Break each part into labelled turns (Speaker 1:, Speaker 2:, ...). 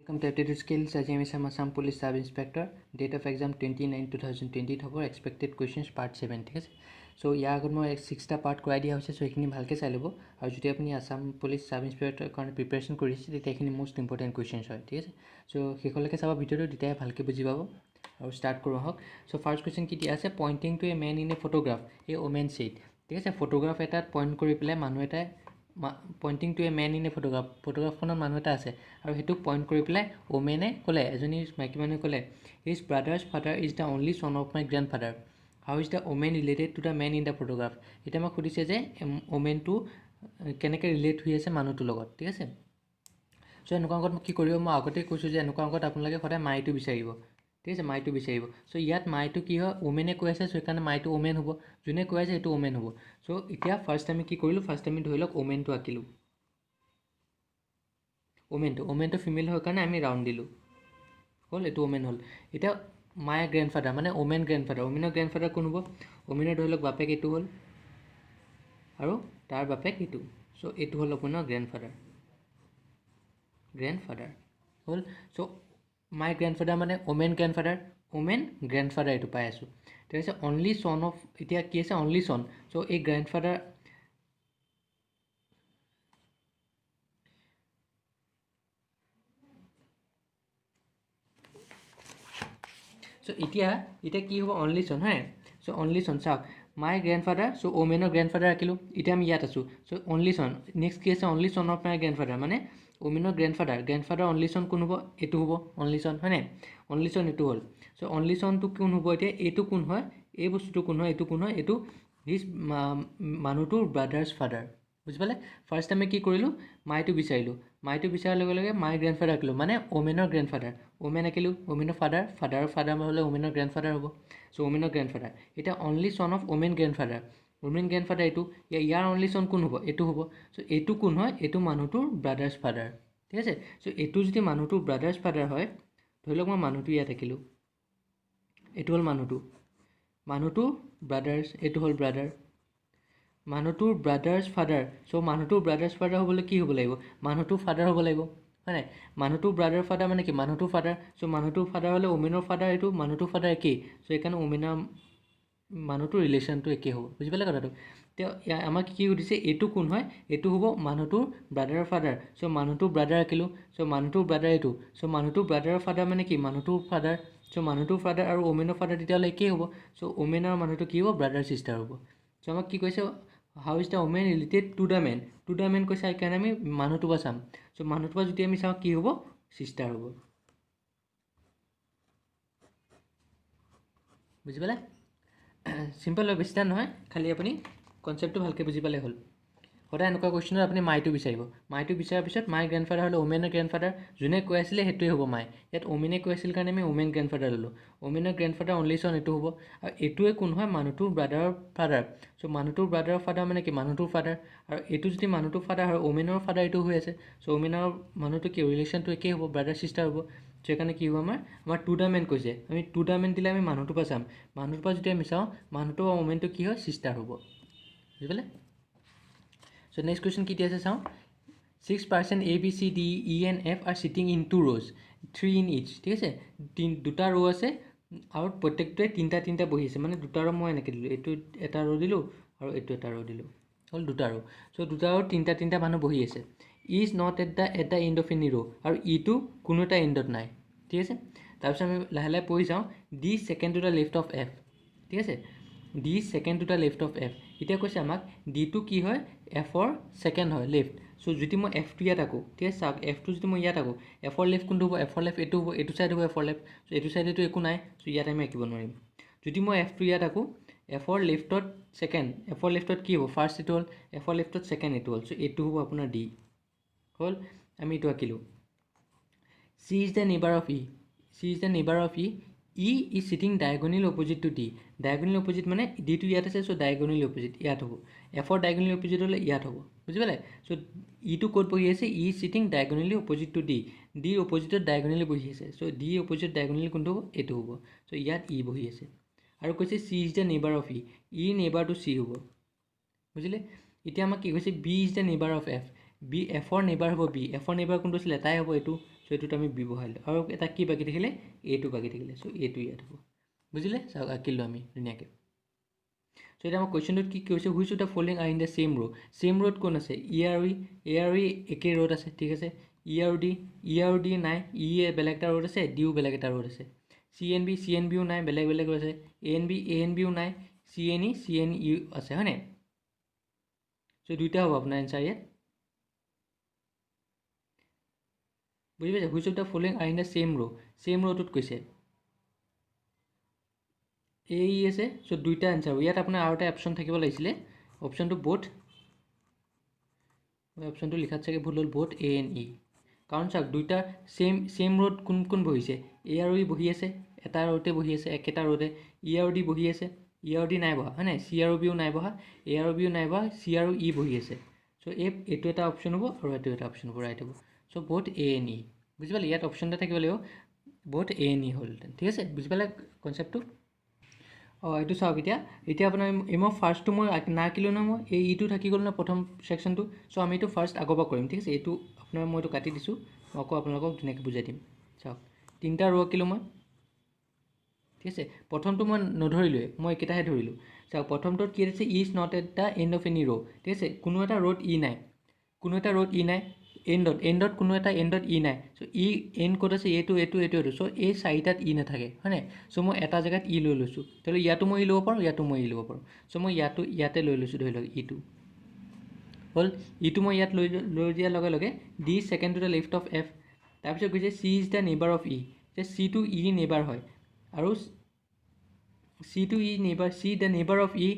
Speaker 1: Welcome to Aptitude Skills. As I am Assam Police Sub Inspector. Date of exam 29/2020 হ'ব expected questions part 7 ঠিক আছে so ইয়াৰ আগত মই 6টা পাৰ্ট কৰাই দিয়া হৈছে সো এইখিনি ভালকৈ চাই ল'ব আৰু যদি আপুনি আসাম পুলিচ সাব ইন্সপেক্টৰৰ কাৰণে প্ৰিপাৰেশ্যন কৰিছে তেতিয়া এইখিনি মোষ্ট ইম্পৰ্টেণ্ট কুৱেশ্যনছ হয় ঠিক আছে সো শেষলৈকে চাব ভিডিঅ'টো তেতিয়াহে ভালকৈ বুজি পাব আৰু ষ্টাৰ্ট কৰোঁ আহক সো ফাৰ্ষ্ট কুৱেশ্যন কি দিয়া আছে pointing to a man in a photograph a woman said ঠিক আছে ফটোগ্ৰাফ এটাত পইণ্ট কৰি পেলাই মানুহ এটাই pointing to a man in a ফটোগ্ৰাফখনত মানুহ এটা আছে আৰু সেইটোক পইণ্ট কৰি পেলাই ওমেনে ক'লে এজনী মাইকী মানুহে ক'লে his brother's father is the only son of my grandfather how is the woman related to the man in the photograph এতিয়া মোক সুধিছে যে ওমেনটো কেনেকৈ ৰিলেট হৈ আছে মানুহটোৰ লগত ঠিক আছে চ' এনেকুৱা অংকত কি কৰিব মই আগতেই কৈছোঁ যে এনেকুৱা অংকত আপোনালোকে সদায় মাইটো বিচাৰিব ঠিক আছে মাইটো বিচাৰিব চ' ইয়াত মাইটো কি হয় ওমেনে কৈ আছে চ' সেইকাৰণে মাইটো ওমেন হ'ব যোনে কৈ আছে সেইটো ওমেন হ'ব চ' এতিয়া ফাৰ্ষ্ট আমি কি কৰিলোঁ ফাৰ্ষ্ট আমি ধৰি লওক ওমেনটো আঁকিলোঁ ওমেনটো ফিমেল হোৱাৰ কাৰণে আমি ৰাউণ্ড দিলোঁ হ'ল এইটো ওমেন হ'ল এতিয়া মাই গ্ৰেণ্ডফাদাৰ মানে ওমেনৰ গ্ৰেণ্ডফাদাৰ কোন হ'ব ওমেনৰ ধৰি লওক বাপেক এইটো হ'ল আৰু তাৰ বাপেক এইটো চ' এইটো হ'ল আপোনাৰ গ্ৰেণ্ডফাদাৰ হ'ল চ' মাই গ্ৰেণ্ডফাদাৰ মানে ওমেন গ্ৰেণ্ডফাদাৰ এইটো পাই আছোঁ ঠিক আছে অনলি চন অফ এতিয়া কি আছে অনলি চন চ' এই গ্ৰেণ্ডফাদাৰ চ' এতিয়া কি হ'ব অনলি চন হে চ' অনলি চন চাওক মাই গ্ৰেণ্ডফাদাৰ চ' ওমেনৰ গ্ৰেণ্ডফাদাৰ আঁকিলোঁ এতিয়া আমি ইয়াত আছোঁ চ' অনলি চন নেক্সট কি আছে only son of my grandfather মানে ওমেনৰ গ্ৰেণ্ডফাদাৰ অনলি চন কোন হ'ব এইটো হ'ব অনলি চন হয়নে অনলি চন এইটো হ'ল চ' অনলি চনটো কোন হ'ব এতিয়া এইটো কোন হয় এই বস্তুটো কোন হয় এইটো হিজ মানুহটোৰ ব্ৰাদাৰ্ছ ফাদাৰ বুজি পালে ফাৰ্ষ্ট আমি কি কৰিলোঁ মাইটো বিচাৰিলোঁ মাইটো বিচৰাৰ লগে লগে মাই গ্ৰেণ্ডফাদাৰ আঁকিলোঁ মানে ওমেনৰ গ্ৰেণ্ডফাদাৰ ওমেন আঁকিলোঁ ওমেনৰ ফাদাৰৰ ফাদাৰ হ'লে ওমেনৰ গ্ৰেণ্ডফাদাৰ হ'ব চ' ওমেনৰ গ্ৰেণ্ডফাদাৰ এতিয়া only son of women grandfather এইটো ইয়াৰ অনলি চন কোন হ'ব এইটো হ'ব চ' এইটো কোন হয় এইটো মানুহটোৰ ব্ৰাদাৰ্ছ ফাদাৰ ঠিক আছে চ' এইটো যদি মানুহটোৰ ব্ৰাদাৰ্ছ ফাদাৰ হয় ধৰি লওক মই মানুহটো ইয়াত আঁকিলোঁ এইটো হ'ল মানুহটো ব্ৰাদাৰ্ছ এইটো হ'ল ব্ৰাদাৰ মানুহটোৰ ব্ৰাদাৰ্ছ ফাদাৰ চ' মানুহটোৰ ব্ৰাদাৰ্ছ ফাদাৰ হ'বলৈ কি হ'ব লাগিব মানুহটোৰ ফাদাৰ হ'ব লাগিব হয় নাই মানুহটোৰ ব্ৰাদাৰ ফাদাৰ মানে কি মানুহটোৰ ফাদাৰ চ' মানুহটোৰ ফাদাৰ হ'লে ওমেনৰ ফাদাৰ এইটো মানুহটোৰ ফাদাৰ একেই চ' সেইকাৰণে ওমেনৰ মানুহটোৰ ৰিলেশ্যনটো একেই হ'ব বুজি পালে কথাটো তেওঁ আমাক কি সুধিছে এইটো কোন হয় এইটো হ'ব মানুহটোৰ ব্ৰাদাৰৰ ফাদাৰ চ' মানুহটোৰ ব্ৰাদাৰ আঁকিলোঁ চ' মানুহটোৰ ব্ৰাদাৰ এইটো চ' মানুহটোৰ ব্ৰাদাৰৰ ফাদাৰ মানে কি মানুহটোৰ ফাদাৰ চ' মানুহটোৰ ফাদাৰ আৰু ওমেনৰ ফাদাৰ তেতিয়াহ'লে একেই হ'ব চ' ওমেনৰ মানুহটো কি হ'ব ব্ৰাদাৰ চিষ্টাৰ হ'ব চ' আমাক কি কৈছে how is the woman related to the man কৈছে সেইকাৰণে আমি মানুহটোৰ পৰা চাম চ' মানুহটোৰ পৰা যদি আমি চাওঁ কি হ'ব চিষ্টাৰ হ'ব বুজি পালে চিম্পল হয় বেছি টান নহয় খালি আপুনি কনচেপ্টটো ভালকৈ বুজি পালে হ'ল সদায় এনেকুৱা কুৱেশ্যনত আপুনি মাইটো বিচাৰিব মাইটো বিচৰাৰ পিছত মাই গ্ৰেণ্ডফাদাৰ হ'লে ওমেনৰ গ্ৰেণ্ডফাদাৰ যোনে কৈ আছিলে সেইটোৱে হ'ব মাই ইয়াত ওমেনে কৈ আছিল কাৰণে আমি ওমেন গ্ৰেণ্ডফাদাৰ ল'লোঁ ওমেনৰ গ্ৰেণ্ডফাদাৰ অনলি চন এইটো হ'ব আৰু এইটোৱে কোন হয় মানুহটোৰ ব্ৰাদাৰৰ ফাদাৰ চ' মানুহটোৰ ব্ৰাদাৰৰ ফাদাৰ মানে কি মানুহটোৰ ফাদাৰ আৰু এইটো যদি মানুহটোৰ ফাদাৰ হয় ওমেনৰ ফাদাৰ এইটো হৈ আছে চ' ওমেনৰ মানুহটো কি ৰিলেশ্যনটো একেই হ'ব ব্ৰাদাৰ চিষ্টাৰ হ'ব চ' সেইকাৰণে কি হ'ব আমাৰ টু দ্য মেন কৈছে আমি টু দ্য মেন দিলে আমি মানুহটোৰ পৰা চাম মানুহটোৰ পৰা যদি আমি চাওঁ মানুহটো আৰু ওমেনটো কি হয় চিষ্টাৰ হ'ব বুজি পালে চ' নেক্সট কুৱেশ্যন কি আছে চাওঁ 6 person A B C D E and F are sitting in 2 rows 3 in each ঠিক আছে দুটা ৰ' আছে আৰু প্ৰত্যেকটোৱে তিনিটা বহি আছে মানে দুটা ৰ' মই এনেকৈ দিলোঁ এইটো এটা ৰ' দিলোঁ আৰু এইটো এটা ৰ' দিলোঁ হ'ল দুটা ৰ' চ' দুটা ৰ' তিনিটা মানুহ বহি আছে is not at the and of any ৰ' আৰু ইটো কোনো এটা এণ্ডত নাই ঠিক আছে তাৰপিছত আমি লাহে লাহে পঢ়ি যাওঁ D second to the left of F ঠিক আছে D second to the left of F এতিয়া কৈছে আমাক ডিটো কি হয় এফৰ ছেকেণ্ড হয় লেফ্ট চ' যদি মই এফটো ইয়াত আঁকো ঠিক আছে চাওক এফটো যদি মই ইয়াত আঁকো এফৰ লেফ্ট কোনটো হ'ব এফৰ লেফ্ট এইটো হ'ব এইটো ছাইড হ'ব এফৰ লেফ্ট চ' এইটো ছাইডেতো একো নাই চ' ইয়াত আমি আঁকিব নোৱাৰিম যদি মই এফটো ইয়াত আঁকো এফৰ লেফ্টত ছেকেণ্ড এফৰ লেফ্টত কি হ'ব ফাৰ্ষ্ট এইটো হ'ল এফৰ লেফ্টত ছেকেণ্ড এইটো হ'ল চ' এইটো হ'ব আপোনাৰ ডি হ'ল আমি এইটো আঁকিলোঁ C is the neighbour of E is sitting diagonally opposite to D diagonally opposite মানে ডিটো ইয়াত আছে চ' ডায়েগনেলি অপজিট ইয়াত হ'ব এফৰ ডায়েগনেলি অপজিট হ'লে ইয়াত হ'ব বুজি পালে চ' ইটো ক'ত বহি আছে ই cheating diagonally opposite to D ডিৰ অপজিটত ডায়েগনেলি বহি আছে চ' ডি অপজিট ডায়েগনেলি কোনটো হ'ব এইটো হ'ব চ' ইয়াত ই বহি আছে আৰু কৈছে C is the neighbour of E নেইবাৰটো চি হ'ব বুজিলে এতিয়া আমাক কি কৈছে B is the neighbour of F B এফৰ নেইবাৰ হ'ব বি এফৰ নেইবাৰ কোনটো আছিলে এটাই হ'ব এইটো সো এটোত আমি বি বহাইলো আৰু এটা কি বাকি থাকিলে এটো বাকি থাকিলে সো এটো ইয়াত হ'ব বুজিলে চাওক আকিলো আমি ধুনিয়াকে সো এটা আমাৰ কোৱেশ্চনটোত কি কৈছে which of the following are in the same ৰো সেম ৰোত কোন আছে ই আৰু ই একে ৰোত আছে ঠিক আছে ই আৰু ডি নাই ই বেলেগ এটা ৰোত আছে ডিও বেলেগ এটা ৰোত আছে চি এন বিও নাই বেলেগ বেলেগ আছে এ এন বিও নাই চি এন ই আছে হয় নাই সো দুইটা হ'ব আপোনাৰ এনসাৰ ইয়াত বুঝি পাইছে which of the following are in the same ৰোটোত কৈছে এ ই আছে সো দুইটা এনসাৰ ইয়াত আপোনাৰ আৰু এটা অপশ্যন থাকিব লাগিছিলে অপশ্যনটো বোথ অপশ্যনটো লিখাত চাগে ভুল হ'ল বোথ এ এন ই কাৰণ চাওক দুইটা সেম ৰোড কোন কোন বহিছে এ আৰু ই বহি আছে এটা ৰোডতে বহি আছে একেটা ৰোডে ই আৰু ডি বহি আছে ই আৰু ডি নাই বহা হয় নাই চি আৰু বিও নাই বহা এ আৰু বিও নাই বহা চি আৰু ই বহি আছে সো এইটো এটা অপশ্যন হ'ব আৰু এইটো এটা অপশ্যন হ'ব ৰাইট হ'ব so both A N E বুজি পালে ইয়াত অপশ্যন এটা থাকিব লাগিব বোথ এ এন ই হ'ল ঠিক আছে বুজি পালে কনচেপ্টটো এইটো চাওক এতিয়া আপোনাৰ মই ফাৰ্ষ্টটো মই নাকিলোঁ ন মই এই ইটো থাকি গ'ল ন প্ৰথম ছেকশ্যনটো চ' আমি এইটো ফাৰ্ষ্ট আগৰ পৰা কৰিম ঠিক আছে এইটো আপোনাৰ মই এইটো কাটি দিছোঁ মই আকৌ আপোনালোকক ধুনীয়াকৈ বুজাই দিম চাওক তিনিটা ৰ' আঁকিলোঁ মই ঠিক আছে প্ৰথমটো মই নধৰিলোৱে মই এইকেইটাহে ধৰিলোঁ চাওক প্ৰথমটোত কি আছে is not at the and of any ৰ' ঠিক আছে কোনো এটা ৰ'দ ই নাই এণ্ডত কোনো এটা এণ্ডত ই নাই চ' ই এণ্ড ক'ত আছে এইটো চ' এই চাৰিটাত ই নাথাকে হয় নাই চ' মই এটা জেগাত ই লৈ লৈছোঁ ধৰি লওক ইয়াতো মই ই ল'ব পাৰোঁ ইয়াতো মই ই ল'ব পাৰোঁ চ' মই ইয়াতে লৈ লৈছোঁ ধৰি লওক ইটো হ'ল ইটো মই ইয়াত লৈ দিয়াৰ লগে লগে D second to the left of F তাৰপিছত কৈছে C is the neighbour of E যে চিটো ই নেইবাৰ হয় আৰু C the neighbour of E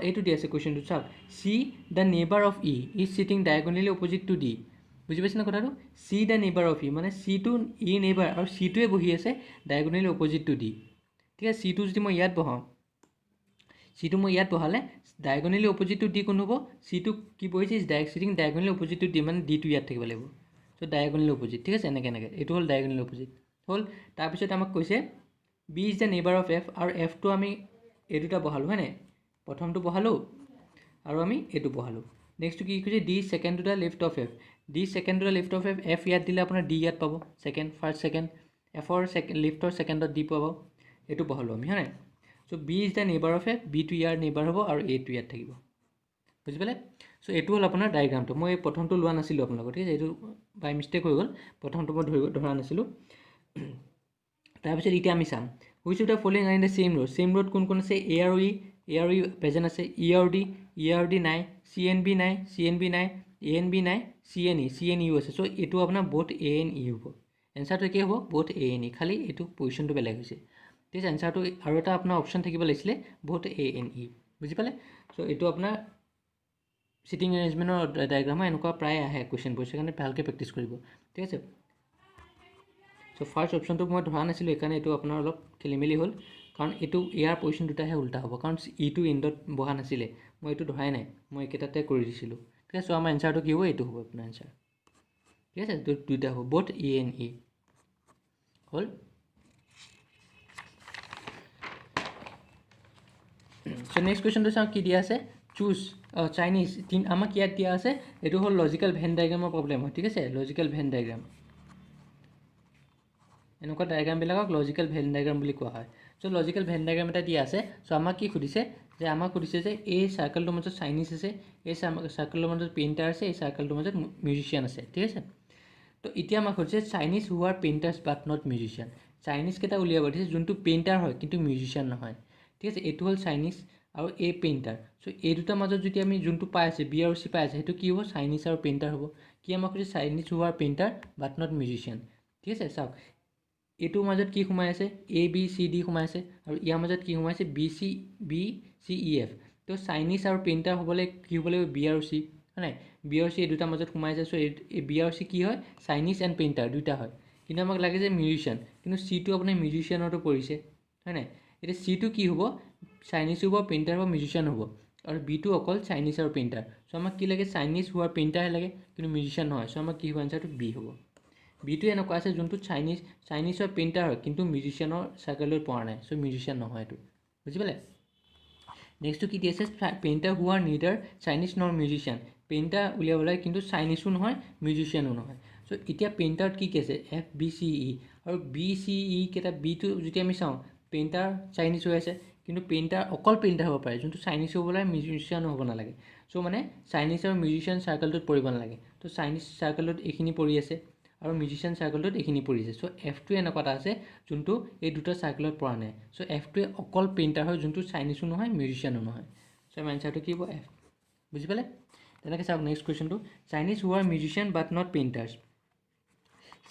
Speaker 1: এইটো দি আছে কুৱেশ্যনটো চাওক C the neighbour of E is sitting diagonally opposite to D বুজি পাইছেনে কথাটো C the neighbour of E মানে চিটো ই নেইবাৰ আৰু চিটোৱে বহি আছে ডায়েগনেলি অপজিট টু ডি ঠিক আছে চিটো যদি মই ইয়াত বহাওঁ চিটো মই ইয়াত বহালে ডায়েগনেলি অপজিট টু ডি কোন হ'ব চিটো কি বহিছে is sitting diagonally opposite to D মানে ডিটো ইয়াত থাকিব লাগিব চ' ডায়েগনেলি অপজিট ঠিক আছে এনেকৈ এইটো হ'ল ডায়েগনেলি অপজিট হ'ল তাৰপিছত আমাক কৈছে B is the neighbour of F আৰু এফটো আমি এই দুটা বহালোঁ হয় নাই প্ৰথমটো বহালোঁ আৰু আমি এইটো বহালোঁ নেক্সটটো কি কৈছে D second to the left of F F ইয়াত দিলে আপোনাৰ ডি ইয়াত পাব ফাৰ্ষ্ট ছেকেণ্ড এফৰ লেফ্টৰ ছেকেণ্ডত ডি পাব এইটো বহালোঁ আমি হয় নাই so' B is the neighbour of F বিটো ইয়াৰ নেইবাৰ হ'ব আৰু এটো ইয়াত থাকিব বুজি পালে চ' এইটো হ'ল আপোনাৰ ডায়েগ্ৰামটো মই প্ৰথমটো লোৱা নাছিলোঁ আপোনালোকৰ ঠিক আছে এইটো বাই মিষ্টেক হৈ গ'ল প্ৰথমটো মই ধৰা নাছিলোঁ তাৰপিছত এতিয়া আমি চাম which of the following are in the same road কোন কোন আছে এ আৰু ই প্ৰেজেণ্ট আছে ই আৰু ডি নাই চি এন বি নাই এ এন বি নাই চি এন ইউ আছে চ' এইটো আপোনাৰ বোথ এ এন ই হ'ব এনচাৰটো একেই হ'ব বোথ এ এন ই খালি এইটো পজিশ্যনটো বেলেগ হৈছে ঠিক আছে এনচাৰটো আৰু এটা আপোনাৰ অপশ্যন থাকিব লাগিছিলে বোথ এ এন ই বুজি পালে চ' এইটো আপোনাৰ চিটিং এৰেঞ্জমেণ্টৰ ডায়েগ্ৰাম হয় এনেকুৱা প্ৰায় আহে কুৱেশ্যনবোৰ সেইকাৰণে ভালকৈ প্ৰেক্টিছ কৰিব ঠিক আছে চ' ফাৰ্ষ্ট অপশ্যনটো মই ধৰা নাছিলোঁ সেইকাৰণে এইটো আপোনাৰ অলপ খেলি মেলি হ'ল কাৰণ এইটো ইয়াৰ পজিশ্যন দুটাহে উল্টা হ'ব কাৰণ ইটো এণ্ডত বহা নাছিলে মই এইটো ধৰাই নাই মই একেটাতে কৰি দিছিলোঁ ঠিক আছে চ' আমাৰ এনচাৰটো কি হ'ব এইটো হ'ব আপোনাৰ এনচাৰ ঠিক আছে দুইটা হ'ব বোথ ই এন ই হ'ল চ' নেক্সট কুৱেশ্যনটো চাওঁ কি দিয়া আছে চুজ চাইনিজ আমাক ইয়াত দিয়া আছে এইটো হ'ল লজিকেল ভেন ডায়েগ্ৰামৰ প্ৰব্লেম হয় ঠিক আছে লজিকেল ভেন ডায়েগ্ৰাম এনেকুৱা ডায়েগ্ৰামবিলাকক লজিকেল ভেন ডায়েগ্ৰাম বুলি কোৱা হয় চ' লজিকেল ভেন ডায়েগ্ৰাম এটা দিয়া আছে চ' আমাক কি সুধিছে যে এই চাৰ্কেলটোৰ মাজত চাইনিজ আছে এই চাৰ্কেলটোৰ মাজত পেইণ্টাৰ আছে এই চাৰ্কেলটোৰ মাজত মিউজিচিয়ান আছে ঠিক আছে তো এতিয়া আমাক সুধিছে Chinese who are painters but not musician চাইনিজকেইটা উলিয়াব দিছে যোনটো পেইণ্টাৰ হয় কিন্তু মিউজিচিয়ান নহয় ঠিক আছে এইটো হ'ল চাইনিজ আৰু এই পেইণ্টাৰ চ' এই দুটাৰ মাজত যদি আমি যোনটো পাই আছে বি আৰু চি পাই আছে সেইটো কি হ'ব চাইনিজ আৰু পেইণ্টাৰ হ'ব কি আমাক কৈছে Chinese who R painter but not musician ঠিক আছে চাওক এইটোৰ মাজত কি সোমাই আছে এ বি চি ডি সোমাই আছে আৰু ইয়াৰ মাজত কি সোমাই আছে বি চি ই এফ তো চাইনিজ আৰু পেইণ্টাৰ হ'বলৈ কি হ'ব লাগিব বি আৰু চি হয় নাই বি আৰু চি এই দুটাৰ মাজত সোমাই আছে চ' এই বি আৰু চি কি হয় চাইনিজ এণ্ড পেইণ্টাৰ দুইটা হয় কিন্তু আমাক লাগে যে মিউজিচিয়ান কিন্তু চিটো আপোনাৰ মিউজিচিয়ানতো পৰিছে হয় নাই এতিয়া চিটো কি হ'ব চাইনিজ হ'ব পেইণ্টাৰ হ'ব মিউজিচিয়ান হ'ব আৰু বিটো অকল চাইনিজ আৰু পেইণ্টাৰ চ' আমাক কি লাগে চাইনিজ হোৱাৰ পেইণ্টাৰহে লাগে কিন্তু মিউজিচিয়ান নহয় চ' আমাক কি হ'ব এনচাৰটো বি হ'ব বিটো এনেকুৱা আছে যোনটো চাইনিজৰ পেইণ্টাৰ হয় কিন্তু মিউজিচিয়ানৰ চাৰ্কেলত পৰা নাই চ' মিউজিচিয়ান নহয় এইটো বুজি পালে নেক্সটটো কি দি আছে পেইণ্টাৰ হোৱাৰ নিডাৰ চাইনিজ নৰ মিউজিচিয়ান পেইণ্টাৰ উলিয়াব লাগে কিন্তু চাইনিজো নহয় মিউজিচিয়ানো নহয় সো এতিয়া পেইণ্টাৰত কি কি আছে এফ বি চি ই আৰু বি চি ই কেইটা বিটো যদি আমি চাওঁ পেইণ্টাৰ চাইনিজ হৈ আছে কিন্তু পেইণ্টাৰ অকল পেইণ্টাৰ হ'ব পাৰে যোনটো চাইনিজ হ'ব লাগে মিউজিচিয়ানো হ'ব নালাগে চ' মানে চাইনিজ আৰু মিউজিচিয়ান চাৰ্কলটোত পৰিব নালাগে তো চাইনিজ চাৰ্কলটোত এইখিনি পৰি আছে আৰু মিউজিচিয়ান চাৰ্কলটোত এইখিনি পৰি আছে চ' এফটোৱে এনেকুৱা এটা আছে যোনটো এই দুটা চাৰ্কলত পৰা নাই চ' এফটোৱে অকল পেইণ্টাৰ হয় যোনটো চাইনিজো নহয় মিউজিচিয়ানো নহয় চ' এনচাৰটো কি হ'ব এফ বুজি পালে তেনেকৈ চাওক নেক্সট কুৱেশ্যনটো Chinese who are musician but not painters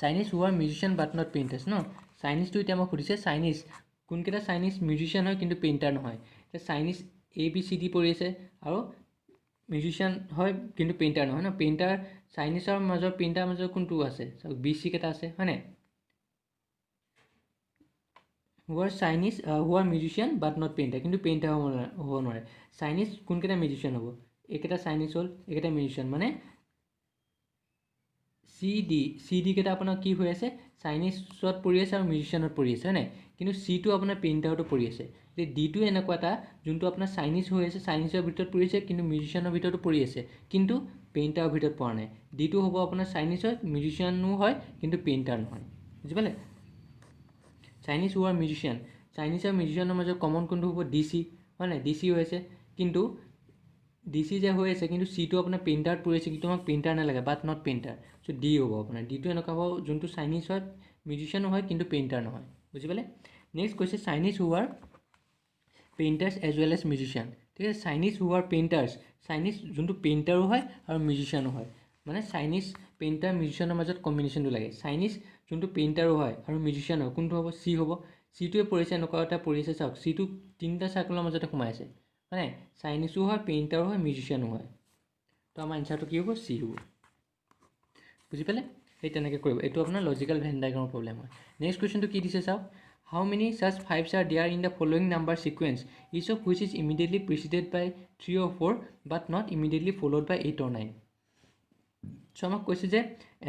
Speaker 1: Chinese who are musician but not painters ন চাইনিজটো এতিয়া মোক সুধিছে চাইনিজ কোনকেইটা চাইনিজ মিউজিচিয়ান হয় কিন্তু পেইণ্টাৰ নহয় এতিয়া Chinese A B C D পৰি আছে আৰু মিউজিচিয়ান হয় কিন্তু পেইণ্টাৰ নহয় ন পেইণ্টাৰ চাইনিজৰ মাজৰ পেইণ্টাৰ মাজৰ কোনটো আছে চাওক বি চি কেইটা আছে হয়নে who are Chinese who are musician but not painter কিন্তু পেইণ্টাৰ হ'ব নোৱাৰে চাইনিজ কোনকেইটা মিউজিচিয়ান হ'ব এইকেইটা চাইনিজ হ'ল এইকেইটা মিউজিচিয়ান মানে চি ডি কেইটা আপোনাৰ কি হৈ আছে চাইনিজত পৰি আছে আৰু মিউজিচিয়ানত পৰি আছে হয় নাই কিন্তু চিটো আপোনাৰ পেইণ্টাৰতো পৰি আছে এতিয়া ডিটো এনেকুৱা এটা যোনটো আপোনাৰ চাইনিজ হৈ আছে চাইনিজৰ ভিতৰত পৰি আছে কিন্তু মিউজিচিয়ানৰ ভিতৰতো পৰি আছে কিন্তু পেইণ্টাৰৰ ভিতৰত পৰা নাই ডিটো হ'ব আপোনাৰ চাইনিজ হয় মিউজিচিয়ানো হয় কিন্তু পেইণ্টাৰ নহয় বুজি পালে Chinese who are musician Chinese আৰু মিউজিচিয়ানৰ মাজত কমন কোনটো হ'ব ডি চি হয় নাই ডি চি হৈ আছে কিন্তু ডি চি যে হৈ আছে কিন্তু চিটো আপোনাৰ পেইণ্টাৰত পৰি আছে কিন্তু আমাক পেইণ্টাৰ নালাগে বাট নট পেইণ্টাৰ চ' ডি হ'ব আপোনাৰ ডিটো এনেকুৱা হ'ব যোনটো চাইনিজ হয় মিউজিচিয়ানো হয় কিন্তু পেইণ্টাৰ নহয় বুজি পালে নেক্সট কৈছে Chinese who are painters as well as musician ঠিক আছে Chinese who are painters Chinese যোনটো পেইণ্টাৰো হয় আৰু মিউজিচিয়ানো হয় মানে চাইনিজ পেইণ্টাৰ মিউজিচিয়ানৰ মাজত কম্বিনেশ্যনটো লাগে চাইনিজ যোনটো পেইণ্টাৰো হয় আৰু মিউজিচিয়ান হয় কোনটো হ'ব চি হ'ব চিটোৱে পৰিছে এনেকুৱা এটা পৰি আছে চাওক চিটো তিনিটা চাৰ্কলৰ মাজতে সোমাই আছে হয় চাইনিজো হয় পেইণ্টাৰো হয় মিউজিচিয়ানো হয় তো আমাৰ এনচাৰটো কি হ'ব চি হ'ব বুজি পালে সেই তেনেকৈ কৰিব এইটো আপোনাৰ লজিকেল ভেন ডায়াগ্ৰামৰ প্ৰব্লেম হয় নেক্সট কুৱেশ্যনটো কি দিছে চাওক how many such fives are there in the following number sequence each of which is immediately preceded by 3 or 4 but not immediately followed by 8 or 9 so' আমাক কৈছে যে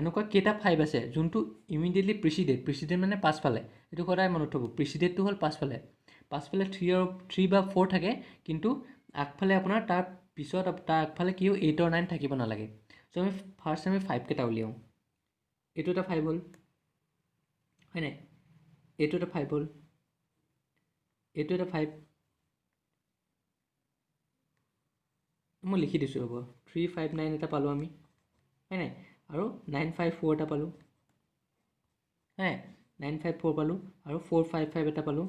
Speaker 1: এনেকুৱা কেইটা ফাইভ আছে যোনটো ইমিডিয়েটলি প্ৰিচিডেড মানে পাছফালে এইটো সদায় মনত থ'ব প্ৰিচিডেডটো হ'ল পাছফালে 3 বা 4 থাকে কিন্তু আগফালে আপোনাৰ তাৰ পিছত তাৰ আগফালে কি হ'ল 8 or 9 থাকিব নালাগে চ' আমি ফাৰ্ষ্ট আমি 5 কেইটা উলিয়াওঁ এইটো এটা 5 হ'ল হয় নাই এইটো এটা 5 হ'ল এইটো এটা 5 মই লিখি দিছোঁ ৰ'ব 3 5 9 এটা পালোঁ আমি হয় নাই আৰু 9 5 4 এটা পালোঁ হয় 9 5 4 পালোঁ আৰু 4 5 5 এটা পালোঁ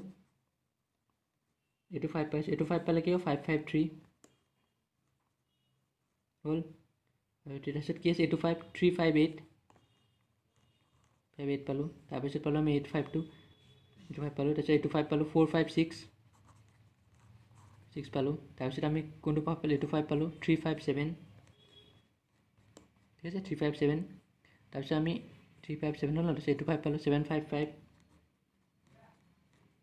Speaker 1: এইটো 5 পাইছোঁ এইটো 5 পালে কি হ'ব 5 5 3 হ'ল আৰু তাৰপিছত কি আছে এইটো 5 3 5 8 5 8 পালোঁ তাৰপিছত পালোঁ আমি 8 5 2 এইটো 5 পালোঁ তাৰপিছত এইটো 5 পালোঁ 4 5 6 পালোঁ তাৰপিছত আমি কোনটো 5 পালোঁ এইটো 5 পালোঁ 3 5 7 ঠিক আছে 3 5 7 তাৰপিছত আমি 3 5 7 হ'ল ন তাৰপিছত এইটো 5 পালোঁ 7 5 5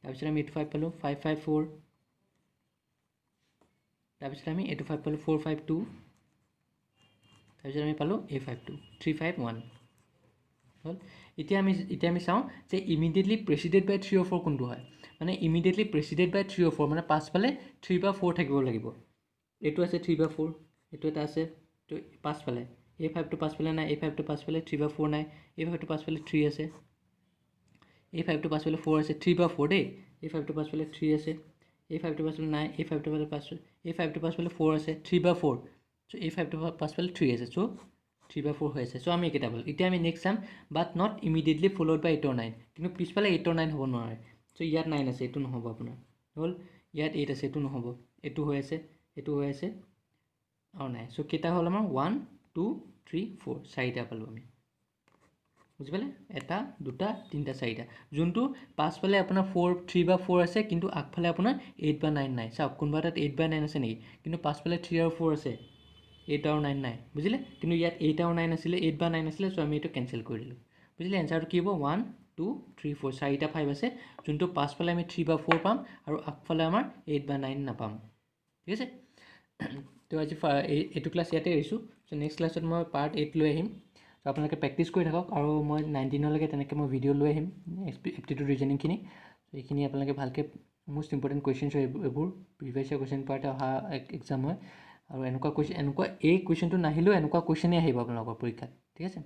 Speaker 1: তাৰপিছত আমি এইটো 5 পালোঁ 5 5 4 তাৰপিছত আমি এইটো 5 পালোঁ 4 5 2 তাৰপিছত আমি পালোঁ A 5 2 3 5 1 হ'ল এতিয়া আমি চাওঁ যে ইমিডিয়েটলি প্ৰেচিডেড বাই 3 or 4 কোনটো হয় মানে ইমিডিয়েটলি প্ৰেচিডেড বাই 3 or 4 মানে পাছফালে 3 বা 4 থাকিব লাগিব এইটো আছে 3 বা 4 এইটো এটা আছে তো পাছফালে A5 টো পাছফালে নাই A5 টো পাছফালে 3 বা 4 নাই A5 টো পাছফালে 3 আছে A5 টো পাছফালে 4 আছে 3 বা 4 দেই A5 টো পাছফালে 3 আছে A5 টো পাছফালে নাই A5 টো পাছফালে A5 টো পাছফালে 4 আছে 3 বা 4 চ' A5 টো পাছফালে 3 আছে চ' 3 বা 4 হৈ আছে চ' আমি এইকেইটা পালোঁ এতিয়া আমি নেক্সট চাম but not immediately followed by 8 or 9 কিন্তু পিছফালে 8 or 9 হ'ব নোৱাৰে চ' ইয়াত 9 আছে এইটো নহ'ব আপোনাৰ হ'ল ইয়াত 8 আছে এইটো নহ'ব এইটো হৈ আছে আৰু নাই চ' কেইটা হ'ল আমাৰ 1 2 3 4 চাৰিটা পালোঁ আমি বুজি পালে এটা দুটা তিনিটা চাৰিটা যোনটো পাছফালে আপোনাৰ 3 বা 4 আছে কিন্তু আগফালে আপোনাৰ 8 বা 9 নাই চাওক কোনোবা এটাত 8 বা 9 আছে নেকি কিন্তু পাছফালে 3 আৰু 4 আছে 8 আৰু 9 নাই বুজিলে কিন্তু ইয়াত 8 আৰু 9 আছিলে 8 বা 9 আছিলে চ' আমি এইটো কেঞ্চেল কৰি দিলোঁ বুজিলে এনচাৰটো কি হ'ব 1 2 3 4 চাৰিটা 5 আছে যোনটো পাছফালে আমি 3 বা 4 পাম আৰু আগফালে আমাৰ 8 বা 9 নাপাম ঠিক আছে তো আজি এইটো ক্লাছ ইয়াতে এৰিছোঁ চ' নেক্সট ক্লাছত মই পাৰ্ট 8 লৈ আহিম তো আপোনালোকে প্ৰেক্টিছ কৰি থাকক আৰু মই 19লৈকে তেনেকৈ মই ভিডিঅ' লৈ আহিম এপ্টিটিউড ৰিজনিংখিনি এইখিনি আপোনালোকে ভালকৈ মোষ্ট ইম্পৰ্টেণ্ট কুৱেশ্যনছ হয় এইবোৰ প্ৰিভিয়াছ ইয়াৰ কুৱেশ্যন পাৰ্টে অহা এক্সাম হয় আৰু এনেকুৱা এই কুৱেশ্যনটো নাহিলেও এনেকুৱা কুৱেশ্যনেই আহিব আপোনালোকৰ পৰীক্ষাত ঠিক আছে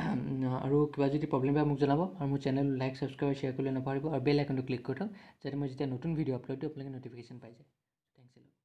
Speaker 1: আৰু কিবা যদি প্ৰব্লেম পায় মোক জনাব আৰু মোৰ চেনেল লাইক ছাবস্ক্ৰাইব শ্বেয়াৰ কৰিবলৈ নাপাহৰিব আৰু বেল আইকনটো ক্লিক কৰি থওক যাতে মই যেতিয়া নতুন ভিডিঅ' আপলোড দিওঁ আপোনালোকে ন'টিফিকেশ্যন পাই যায়। থেংকছ এ লট।